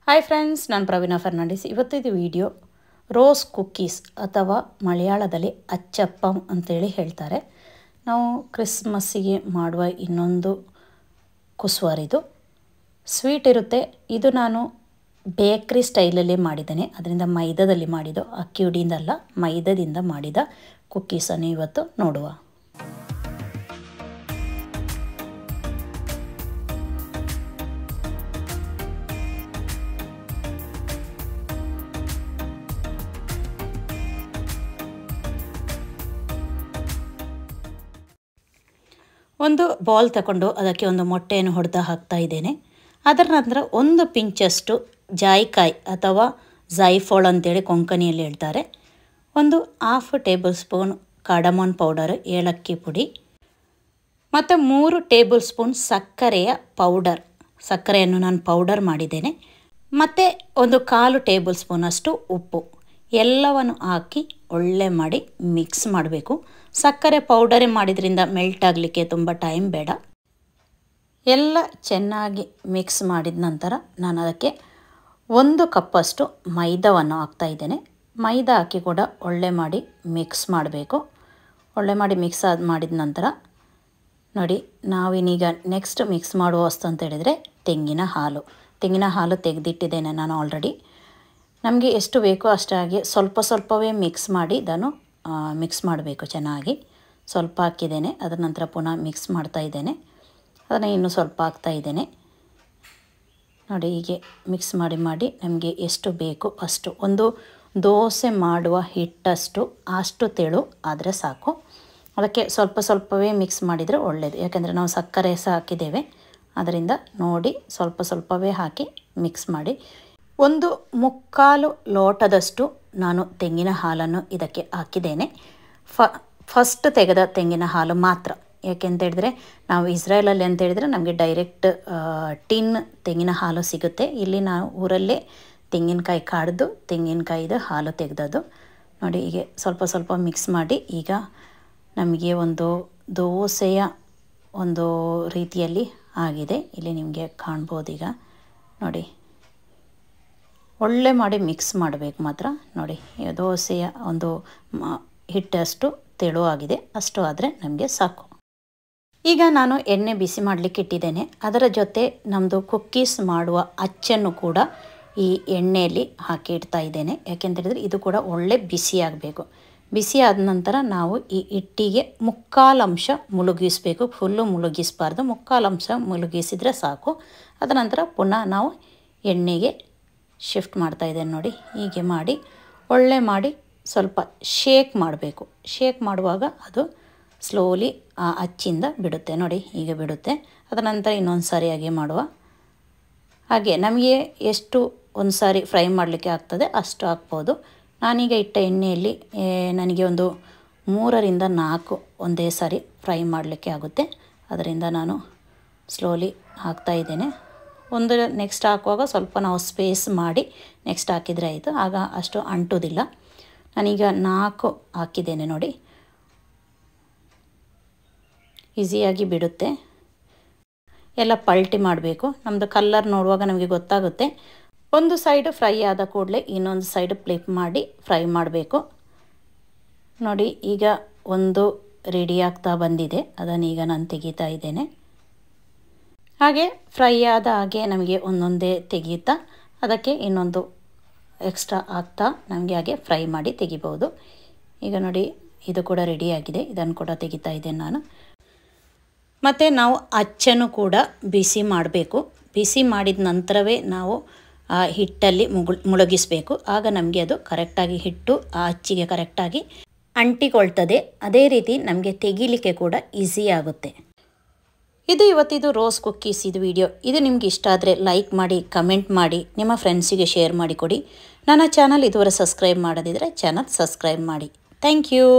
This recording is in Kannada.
ಹಾಯ್ ಫ್ರೆಂಡ್ಸ್, ನಾನು ಪ್ರವೀಣಾ ಫರ್ನಾಂಡಿಸ್. ಇವತ್ತಿದು ವಿಡಿಯೋ ರೋಸ್ ಕುಕ್ಕೀಸ್ ಅಥವಾ ಮಲಯಾಳದಲ್ಲಿ ಅಚ್ಚಪ್ಪಂ ಅಂತೇಳಿ ಹೇಳ್ತಾರೆ. ನಾವು ಕ್ರಿಸ್ಮಸ್ಸಿಗೆ ಮಾಡುವ ಇನ್ನೊಂದು ಕುಸ್ವಾರಿದು ಸ್ವೀಟ್ ಇರುತ್ತೆ. ಇದು ನಾನು ಬೇಕ್ರಿ ಸ್ಟೈಲಲ್ಲೇ ಮಾಡಿದ್ದೇನೆ. ಅದರಿಂದ ಮೈದಾದಲ್ಲಿ ಮಾಡಿದ್ದು, ಅಕ್ಕಿ ಹುಡಿಯಿಂದಲ್ಲ, ಮೈದಾದಿಂದ ಮಾಡಿದ ಕುಕ್ಕೀಸನ್ನು ಇವತ್ತು ನೋಡುವ. ಒಂದು ಬೌಲ್ ತಗೊಂಡು ಅದಕ್ಕೆ ಒಂದು ಮೊಟ್ಟೆಯನ್ನು ಹೊಡೆದು ಹಾಕ್ತಾ ಇದ್ದೇನೆ. ಅದರ ನಂತರ ಒಂದು ಪಿಂಚಷ್ಟು ಜಾಯಿಕಾಯಿ ಅಥವಾ ಜಾಯಿಫಾಲ್ ಅಂತೇಳಿ ಕೊಂಕಣಿಯಲ್ಲಿ ಹೇಳ್ತಾರೆ. ಒಂದು 1/2 ಟೇಬಲ್ ಸ್ಪೂನ್ ಕಾರ್ಡಮಮ್ ಪೌಡರ್, ಏಲಕ್ಕಿ ಪುಡಿ, ಮತ್ತು 3 ಟೇಬಲ್ ಸ್ಪೂನ್ ಸಕ್ಕರೆಯ ಪೌಡರ್. ಸಕ್ಕರೆಯನ್ನು ನಾನು ಪೌಡರ್ ಮಾಡಿದ್ದೇನೆ. ಮತ್ತು ಒಂದು 1/4 ಟೇಬಲ್ ಸ್ಪೂನಷ್ಟು ಉಪ್ಪು. ಎಲ್ಲವನ್ನು ಹಾಕಿ ಒಳ್ಳೆ ಮಾಡಿ ಮಿಕ್ಸ್ ಮಾಡಬೇಕು. ಸಕ್ಕರೆ ಪೌಡರೇ ಮಾಡಿದ್ರಿಂದ ಮೆಲ್ಟ್ ಆಗಲಿಕ್ಕೆ ತುಂಬ ಟೈಮ್ ಬೇಡ. ಎಲ್ಲ ಚೆನ್ನಾಗಿ ಮಿಕ್ಸ್ ಮಾಡಿದ ನಂತರ ನಾನು ಅದಕ್ಕೆ 1 ಕಪ್ಪಷ್ಟು ಮೈದಾವನ್ನು ಹಾಕ್ತಾ ಇದ್ದೇನೆ. ಮೈದಾ ಹಾಕಿ ಕೂಡ ಒಳ್ಳೆ ಮಾಡಿ ಮಿಕ್ಸ್ ಮಾಡಬೇಕು. ಒಳ್ಳೆ ಮಾಡಿ ಮಿಕ್ಸ್ ಮಾಡಿದ ನಂತರ ನೋಡಿ, ನಾವಿನೀಗ ನೆಕ್ಸ್ಟ್ ಮಿಕ್ಸ್ ಮಾಡುವ ವಸ್ತು ಅಂತ ಹೇಳಿದರೆ ತೆಂಗಿನ ಹಾಲು ತೆಗೆದಿಟ್ಟಿದ್ದೇನೆ ನಾನು ಆಲ್ರೆಡಿ. ನಮಗೆ ಎಷ್ಟು ಬೇಕೋ ಅಷ್ಟಾಗಿ ಸ್ವಲ್ಪವೇ ಮಿಕ್ಸ್ ಮಾಡಿ ಇದನ್ನು ಮಿಕ್ಸ್ ಮಾಡಬೇಕು ಚೆನ್ನಾಗಿ. ಸ್ವಲ್ಪ ಹಾಕಿದ್ದೇನೆ, ಅದರ ನಂತರ ಪುನಃ ಮಿಕ್ಸ್ ಮಾಡ್ತಾ ಇದ್ದೇನೆ. ಅದನ್ನು ಇನ್ನೂ ಸ್ವಲ್ಪ ಹಾಕ್ತಾ ಇದ್ದೇನೆ. ನೋಡಿ, ಹೀಗೆ ಮಿಕ್ಸ್ ಮಾಡಿ ನಮಗೆ ಎಷ್ಟು ಬೇಕು ಅಷ್ಟು, ಒಂದು ದೋಸೆ ಮಾಡುವ ಅಷ್ಟು ತೆಳು ಆದರೆ ಸಾಕು. ಅದಕ್ಕೆ ಸ್ವಲ್ಪವೇ ಮಿಕ್ಸ್ ಮಾಡಿದರೆ ಒಳ್ಳೆಯದು, ಯಾಕೆಂದರೆ ನಾವು ಸಕ್ಕರೆ ಸಹ ಹಾಕಿದ್ದೇವೆ. ಅದರಿಂದ ನೋಡಿ ಸ್ವಲ್ಪವೇ ಹಾಕಿ ಮಿಕ್ಸ್ ಮಾಡಿ. 1/4 ಲೋಟದಷ್ಟು ನಾನು ತೆಂಗಿನ ಹಾಲನ್ನು ಇದಕ್ಕೆ ಹಾಕಿದ್ದೇನೆ. ಫಸ್ಟ್ ತೆಗೆದ ತೆಂಗಿನ ಹಾಲು ಮಾತ್ರ. ಯಾಕೆಂತ ಹೇಳಿದ್ರೆ ನಾವು ಇಸ್ರೇಲಲ್ಲಿ ಅಂತ ಹೇಳಿದರೆ ನಮಗೆ ಡೈರೆಕ್ಟ್ ಟಿನ್ ತೆಂಗಿನ ಹಾಲು ಸಿಗುತ್ತೆ. ಇಲ್ಲಿ ನಾವು ಊರಲ್ಲೇ ತೆಂಗಿನಕಾಯಿ ಕಾಡ್ದು ತೆಂಗಿನಕಾಯಿದು ಹಾಲು ತೆಗೆದದ್ದು. ನೋಡಿ, ಹೀಗೆ ಸ್ವಲ್ಪ ಮಿಕ್ಸ್ ಮಾಡಿ ಈಗ ನಮಗೆ ಒಂದು ದೋಸೆಯ ಒಂದು ರೀತಿಯಲ್ಲಿ ಆಗಿದೆ. ಇಲ್ಲಿ ನಿಮಗೆ ಕಾಣ್ಬೋದು. ಈಗ ನೋಡಿ, ಒಳ್ಳೆ ಮಾಡಿ ಮಿಕ್ಸ್ ಮಾಡಬೇಕು ಮಾತ್ರ. ನೋಡಿ, ದೋಸೆಯ ಒಂದು ಹಿಟ್ಟಷ್ಟು ತೆಳು ಆಗಿದೆ, ಅಷ್ಟು ಆದರೆ ನಮಗೆ ಸಾಕು. ಈಗ ನಾನು ಎಣ್ಣೆ ಬಿಸಿ ಮಾಡಲಿಕ್ಕೆ ಇಟ್ಟಿದ್ದೇನೆ. ಅದರ ಜೊತೆ ನಮ್ಮದು ಕುಕ್ಕೀಸ್ ಮಾಡುವ ಅಚ್ಚನ್ನು ಕೂಡ ಈ ಎಣ್ಣೆಯಲ್ಲಿ ಹಾಕಿ ಇಡ್ತಾ ಇದ್ದೇನೆ. ಯಾಕೆಂತೇಳಿದರೆ ಇದು ಕೂಡ ಒಳ್ಳೆ ಬಿಸಿ ಆಗಬೇಕು. ಬಿಸಿ ಆದ ನಂತರ ನಾವು ಈ ಹಿಟ್ಟಿಗೆ 3/4 ಅಂಶ ಮುಳುಗಿಸಬೇಕು. ಫುಲ್ಲು ಮುಳುಗಿಸಬಾರ್ದು, 3/4 ಅಂಶ ಮುಳುಗಿಸಿದರೆ ಸಾಕು. ಅದ ನಂತರ ಪುನಃ ನಾವು ಎಣ್ಣೆಗೆ ಶಿಫ್ಟ್ ಮಾಡ್ತಾ ಇದ್ದೇನೆ. ನೋಡಿ, ಹೀಗೆ ಮಾಡಿ ಒಳ್ಳೆ ಮಾಡಿ ಸ್ವಲ್ಪ ಶೇಕ್ ಮಾಡಬೇಕು. ಶೇಕ್ ಮಾಡುವಾಗ ಅದು ಸ್ಲೋಲಿ ಆ ಅಚ್ಚಿಂದ ಬಿಡುತ್ತೆ. ನೋಡಿ, ಹೀಗೆ ಬಿಡುತ್ತೆ. ಅದರ ನಂತರ ಇನ್ನೊಂದು ಸಾರಿ ಹಾಗೆ ಮಾಡುವ. ಹಾಗೆ ನಮಗೆ ಎಷ್ಟು ಒಂದು ಸಾರಿ ಫ್ರೈ ಮಾಡಲಿಕ್ಕೆ ಆಗ್ತದೆ ಅಷ್ಟು ಹಾಕ್ಬೋದು. ನಾನೀಗ ಇಟ್ಟ ಎಣ್ಣೆಯಲ್ಲಿ ನನಗೆ ಒಂದು 3ರಿಂದ 4 ಒಂದೇ ಸಾರಿ ಫ್ರೈ ಮಾಡಲಿಕ್ಕೆ ಆಗುತ್ತೆ. ಅದರಿಂದ ನಾನು ಸ್ಲೋಲಿ ಹಾಕ್ತಾ ಇದ್ದೇನೆ. ಒಂದು ನೆಕ್ಸ್ಟ್ ಹಾಕುವಾಗ ಸ್ವಲ್ಪ ನಾವು ಸ್ಪೇಸ್ ಮಾಡಿ ನೆಕ್ಸ್ಟ್ ಹಾಕಿದರೆ ಆಯಿತು, ಆಗ ಅಷ್ಟು ಅಂಟುವುದಿಲ್ಲ. ನಾನೀಗ 4 ಹಾಕಿದ್ದೇನೆ. ನೋಡಿ, ಈಸಿಯಾಗಿ ಬಿಡುತ್ತೆ. ಎಲ್ಲ ಪಲ್ಟಿ ಮಾಡಬೇಕು. ನಮ್ಮದು ಕಲ್ಲರ್ ನೋಡುವಾಗ ನಮಗೆ ಗೊತ್ತಾಗುತ್ತೆ. ಒಂದು ಸೈಡು ಫ್ರೈ ಆದ ಕೂಡಲೇ ಇನ್ನೊಂದು ಸೈಡ್ ಫ್ಲಿಪ್ ಮಾಡಿ ಫ್ರೈ ಮಾಡಬೇಕು. ನೋಡಿ, ಈಗ ಒಂದು ರೆಡಿ ಆಗ್ತಾ ಬಂದಿದೆ. ಅದನ್ನೀಗ ನಾನು ತೆಗಿತಾ ಇದ್ದೇನೆ. ಹಾಗೆ ಫ್ರೈ ಆದ ಹಾಗೆ ನಮಗೆ ಒಂದೊಂದೇ ತೆಗೀತಾ ಅದಕ್ಕೆ ಇನ್ನೊಂದು ಎಕ್ಸ್ಟ್ರಾ ಆಗ್ತಾ ನಮಗೆ ಹಾಗೆ ಫ್ರೈ ಮಾಡಿ ತೆಗಿಬೋದು. ಈಗ ನೋಡಿ, ಇದು ಕೂಡ ರೆಡಿಯಾಗಿದೆ. ಇದನ್ನು ಕೂಡ ತೆಗಿತಾ ಇದ್ದೇನೆ ನಾನು. ಮತ್ತು ನಾವು ಅಚ್ಚನ್ನು ಕೂಡ ಬಿಸಿ ಮಾಡಬೇಕು. ಬಿಸಿ ಮಾಡಿದ ನಂತರವೇ ನಾವು ಆ ಹಿಟ್ಟಲ್ಲಿ ಮುಳುಗಿಸಬೇಕು. ಆಗ ನಮಗೆ ಅದು ಕರೆಕ್ಟಾಗಿ ಹಿಟ್ಟು ಆ ಅಚ್ಚಿಗೆ ಕರೆಕ್ಟಾಗಿ ಅಂಟಿಕೊಳ್ತದೆ. ಅದೇ ರೀತಿ ನಮಗೆ ತೆಗಿಲಿಕ್ಕೆ ಕೂಡ ಈಸಿ ಆಗುತ್ತೆ. ಇದು ಇವತ್ತಿದು ರೋಸ್ ಕುಕ್ಕೀಸ್ ಇದು ವಿಡಿಯೋ. ಇದು ನಿಮ್ಗೆ ಇಷ್ಟ ಆದರೆ ಲೈಕ್ ಮಾಡಿ, ಕಮೆಂಟ್ ಮಾಡಿ, ನಿಮ್ಮ ಫ್ರೆಂಡ್ಸಿಗೆ ಶೇರ್ ಮಾಡಿಕೊಡಿ. ನನ್ನ ಚಾನಲ್ ಇದುವರೆ ಸಬ್ಸ್ಕ್ರೈಬ್ ಮಾಡದಿದ್ದರೆ ಚಾನಲ್ ಸಬ್ಸ್ಕ್ರೈಬ್ ಮಾಡಿ. Thank you.